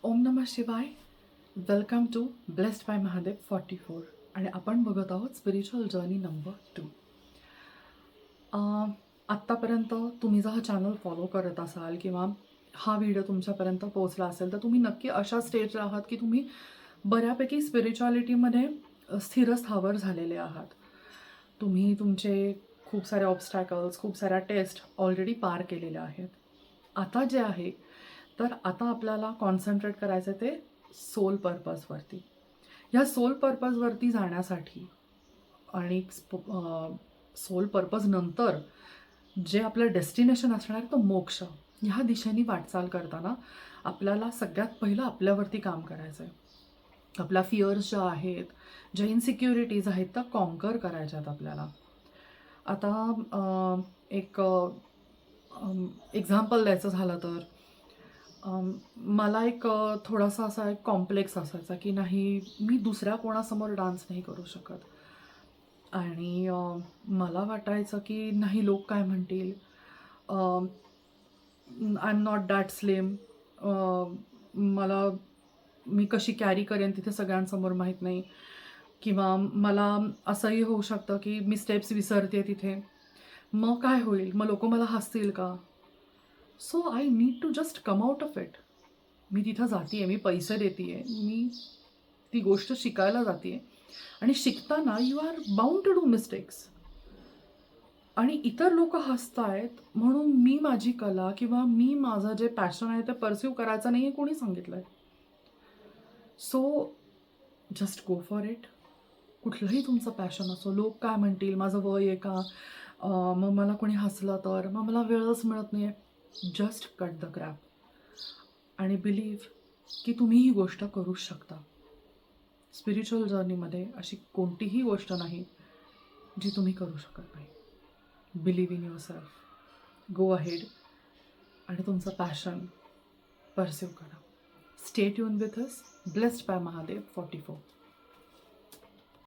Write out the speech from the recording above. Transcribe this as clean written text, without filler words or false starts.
ओम नमः शिवाय. Welcome to blessed by Mahadev 44 आणि आपण बघत आहोत स्पिरिच्युअल जर्नी नंबर 2. आत्तापर्यंत तुम्ही जर हा चॅनल फॉलो करत असाल किंवा हा व्हिडिओ तुमच्यापर्यंत पोहोचला असेल तर तुम्ही नक्की अशा स्टेजला आहात की तुम्ही बऱ्यापैकी स्पिरिच्युअलिटीमध्ये स्थिरस्थावर झालेले आहात. तुम्ही तुमचे खूप सारे ऑब्स्टॅकल्स, खूप साऱ्या टेस्ट ऑलरेडी पार केलेल्या आहेत. आता जे आहे तर आता आपल्याला कॉन्सन्ट्रेट करायचं आहे ते सोल पर्पजवरती. ह्या सोल पर्पजवरती जाण्यासाठी आणि सोल पर्पज नंतर जे आपलं डेस्टिनेशन असणार आहे तो मोक्ष. ह्या दिशेने वाटचाल करताना आपल्याला सगळ्यात पहिलं आपल्यावरती काम करायचं आहे. आपल्या फिअर्स ज्या आहेत, ज्या इनसिक्युरिटीज आहेत त्या कॉन्कर करायच्या आहेत आपल्याला. आता एक एक्झाम्पल द्यायचं झालं तर मला थोडासा असा एक कॉम्प्लेक्स असायचा की नाही, मी दुसऱ्या कोणासमोर डान्स नाही करू शकत. आणि मला वाटायचं की नाही, लोक काय म्हणतील, I am not that slim, मी कशी कॅरी करेन तिथे सगळ्यांसमोर माहीत नाही, किंवा मला असंही होऊ शकतं की मी स्टेप्स विसरते तिथे, मग काय होईल, मग लोक मला हसतील का. So I need to just come out of it. मी तिथं जाते आहे, मी पैसे देते आहे, मी ती गोष्ट शिकायला जाते आहे आणि शिकताना you are bound to do mistakes. आणि इतर लोक हसतायत म्हणून मी माझी कला किंवा मी माझं जे पॅशन आहे ते परस्यू करायचं नाही हे कोणी सांगितलं आहे. So just go for it. कुठलंही तुमचं पॅशन असो. लोक काय म्हणतील, माझं वय आहे का, मग मला कोणी हसलं तर, मग मला वेळच मिळत नाही आहे. जस्ट कट द क्रॅप आणि बिलीव्ह की तुम्ही ही गोष्ट करू शकता. स्पिरिच्युअल जर्नीमध्ये अशी कोणतीही गोष्ट नाही जी तुम्ही करू शकत नाही. Believe in yourself. Go ahead आणि तुमचं पॅशन परस्यू करा. Stay tune with us. Blessed by Mahadev 44.